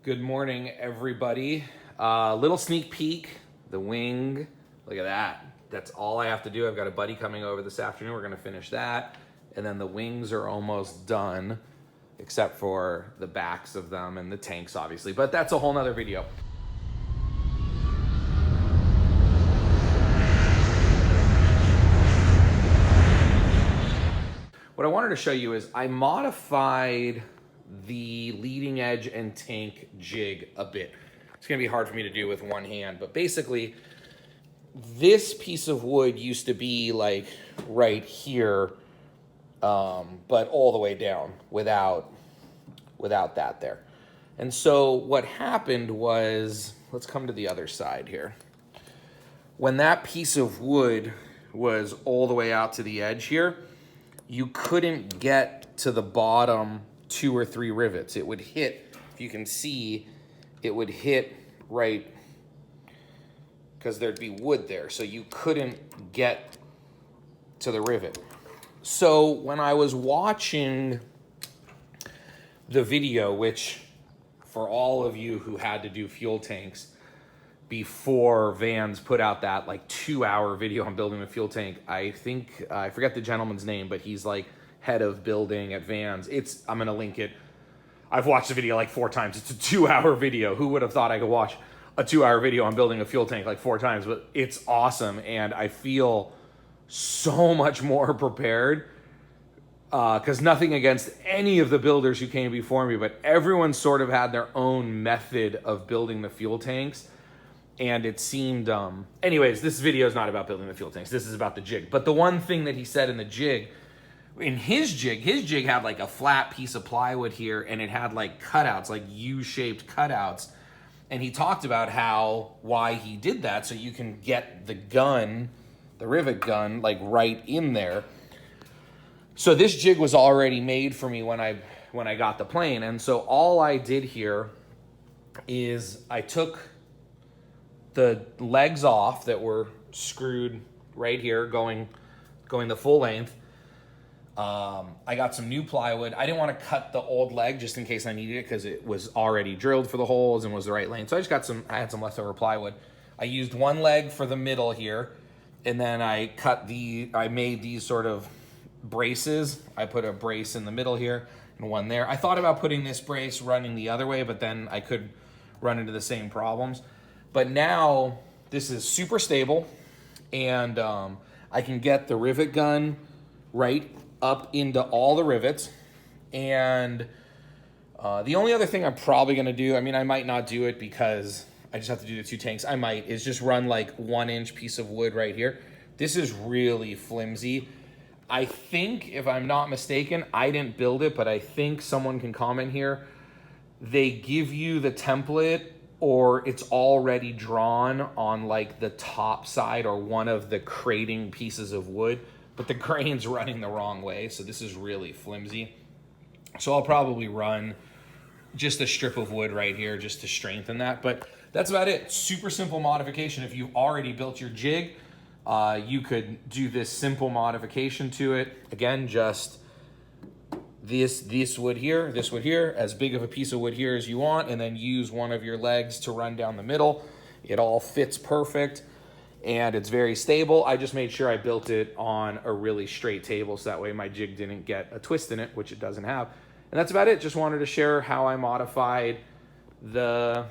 Good morning, everybody. Little sneak peek, the wing. Look at that. That's all I have to do. I've got a buddy coming over this afternoon. We're gonna finish that. And then the wings are almost done, except for the backs of them and the tanks, obviously. But that's a whole nother video. What I wanted to show you is I modified the leading edge and tank jig a bit. It's gonna be hard for me to do with one hand, but basically this piece of wood used to be like right here, but all the way down without that there. And so what happened was, let's come to the other side here. When that piece of wood was all the way out to the edge here, you couldn't get to the bottom 2 or 3 rivets. It would hit, if you can see, it would hit right, because there'd be wood there, so you couldn't get to the rivet. So when I was watching the video, which for all of you who had to do fuel tanks before Vans put out that like 2-hour video on building a fuel tank, I think, I forget the gentleman's name, but he's like head of building at Vans. I'm gonna link it. I've watched the video like 4 times. It's a 2-hour video. Who would have thought I could watch a 2-hour video on building a fuel tank like 4 times? But it's awesome, and I feel so much more prepared, because nothing against any of the builders who came before me, but everyone sort of had their own method of building the fuel tanks. And it seemed, anyways, this video is not about building the fuel tanks. This is about the jig. But the one thing that he said in the jig, in his jig had like a flat piece of plywood here, and it had like cutouts, like U-shaped cutouts. And he talked about why he did that, so you can get the gun, the rivet gun, like right in there. So this jig was already made for me when I got the plane. And so all I did here is I took the legs off that were screwed right here, going the full length. I got some new plywood. I didn't want to cut the old leg just in case I needed it, because it was already drilled for the holes and was the right length. So I had some leftover plywood. I used one leg for the middle here, and then I made these sort of braces. I put a brace in the middle here and one there. I thought about putting this brace running the other way, but then I could run into the same problems. But now this is super stable, and I can get the rivet gun right up into all the rivets. And the only other thing I'm probably gonna do, I mean, I might not do it because I just have to do the 2 tanks. I might is just run like 1-inch piece of wood right here. This is really flimsy. I think, if I'm not mistaken, I didn't build it, but I think someone can comment here. They give you the template, or it's already drawn on like the top side or one of the crating pieces of wood, but the grain's running the wrong way, so this is really flimsy. So I'll probably run just a strip of wood right here just to strengthen that, but that's about it. Super simple modification. If you've already built your jig, you could do this simple modification to it. Again, just this wood here, as big of a piece of wood here as you want, and then use one of your legs to run down the middle. It all fits perfect, and it's very stable. I just made sure I built it on a really straight table, so that way my jig didn't get a twist in it, which it doesn't have. And that's about it. Just wanted to share how I modified the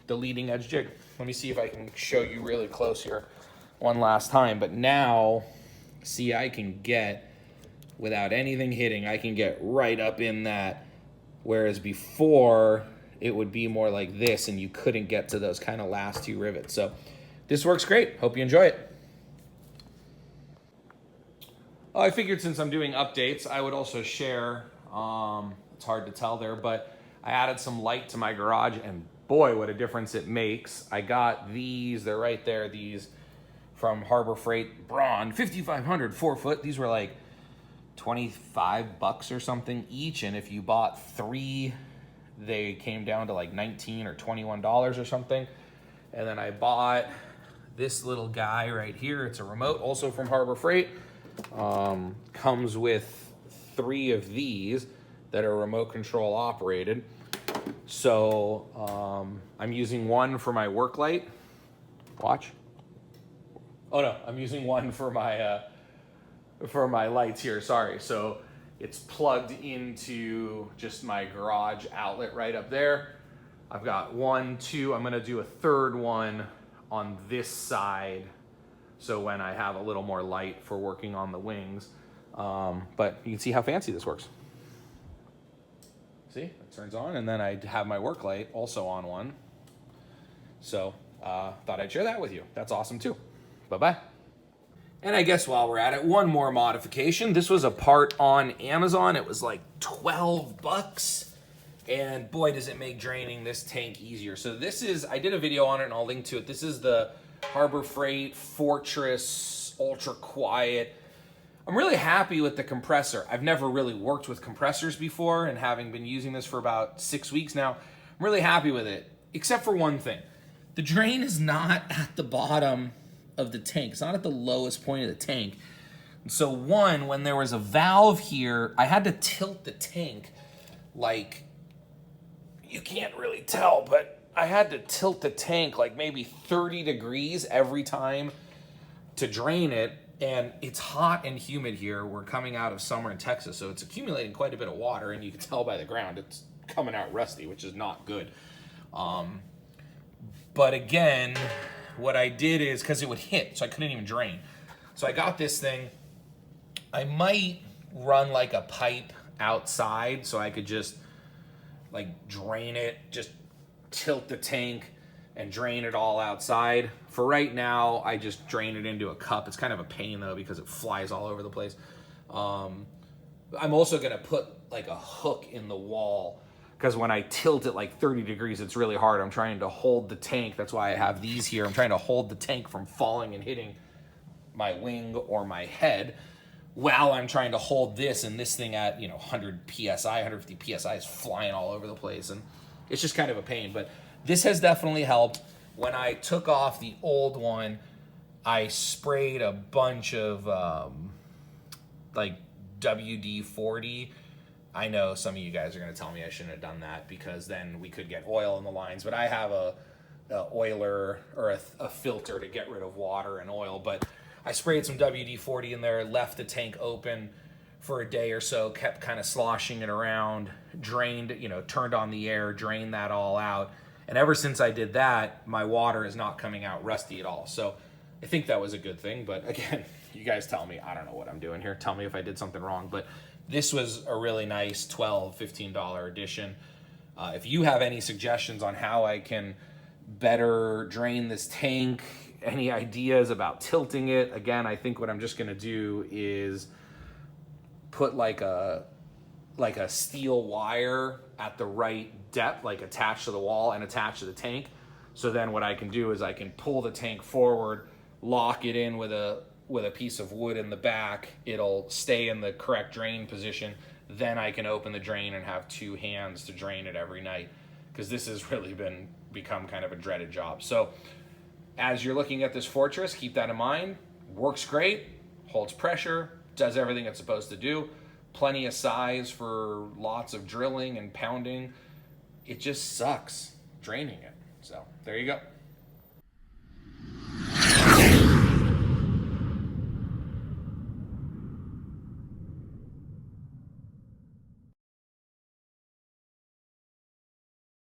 leading edge jig. Let me see if I can show you really close here one last time. But now, see, I can get, without anything hitting, I can get right up in that, whereas before it would be more like this and you couldn't get to those kind of last 2 rivets. So this works great. Hope you enjoy it. I figured since I'm doing updates, I would also share, it's hard to tell there, but I added some light to my garage, and boy, what a difference it makes. I got these, they're right there, these from Harbor Freight Braun, 5,500 4-foot. These were like $25 or something each, and if you bought 3, they came down to like $19 or $21 or something. And then I bought this little guy right here. It's a remote, also from Harbor Freight. Comes with 3 of these that are remote control operated. So I'm using one for my work light. Watch. Oh no, I'm using one for my lights here. Sorry. So it's plugged into just my garage outlet right up there. I've got 1, 2. I'm gonna do a third one on this side, so when I have a little more light for working on the wings. But you can see how fancy this works. See, it turns on, and then I have my work light also on one. So thought I'd share that with you. That's awesome too. Bye-bye. And I guess while we're at it, one more modification. This was a part on Amazon. It was like 12 bucks. And boy, does it make draining this tank easier. So this is, I did a video on it and I'll link to it. This is the Harbor Freight Fortress Ultra Quiet. I'm really happy with the compressor. I've never really worked with compressors before, and having been using this for about 6 weeks now, I'm really happy with it, except for one thing. The drain is not at the bottom of the tank. It's not at the lowest point of the tank. And so one, when there was a valve here, I had to tilt the tank like, you can't really tell, but I had to tilt the tank like maybe 30 degrees every time to drain it. And it's hot and humid here. We're coming out of summer in Texas, so it's accumulating quite a bit of water, and you can tell by the ground it's coming out rusty, which is not good. But again, what I did is, because it would hit, so I couldn't even drain. So I got this thing. I might run like a pipe outside so I could just like drain it, just tilt the tank and drain it all outside. For right now, I just drain it into a cup. It's kind of a pain though because it flies all over the place. I'm also gonna put like a hook in the wall, because when I tilt it like 30 degrees, it's really hard. I'm trying to hold the tank. That's why I have these here. I'm trying to hold the tank from falling and hitting my wing or my head, while I'm trying to hold this, and this thing at 100 psi, 150 psi is flying all over the place, and it's just kind of a pain. But this has definitely helped. When I took off the old one, I sprayed a bunch of like WD-40. I know some of you guys are going to tell me I shouldn't have done that, because then we could get oil in the lines, but I have a oiler or a filter to get rid of water and oil. But I sprayed some WD-40 in there, left the tank open for a day or so, kept kind of sloshing it around, drained, turned on the air, drained that all out. And ever since I did that, my water is not coming out rusty at all. So I think that was a good thing. But again, you guys tell me, I don't know what I'm doing here. Tell me if I did something wrong. But this was a really nice $12, $15 addition. If you have any suggestions on how I can better drain this tank, any ideas about tilting it, again, I think what I'm just gonna do is put like a steel wire at the right depth, like attached to the wall and attached to the tank. So then what I can do is I can pull the tank forward, lock it in with a piece of wood in the back. It'll stay in the correct drain position. Then I can open the drain and have 2 hands to drain it every night, because this has really become kind of a dreaded job. So as you're looking at this Fortress, keep that in mind. Works great, holds pressure, does everything it's supposed to do. Plenty of size for lots of drilling and pounding. It just sucks draining it. So there you go.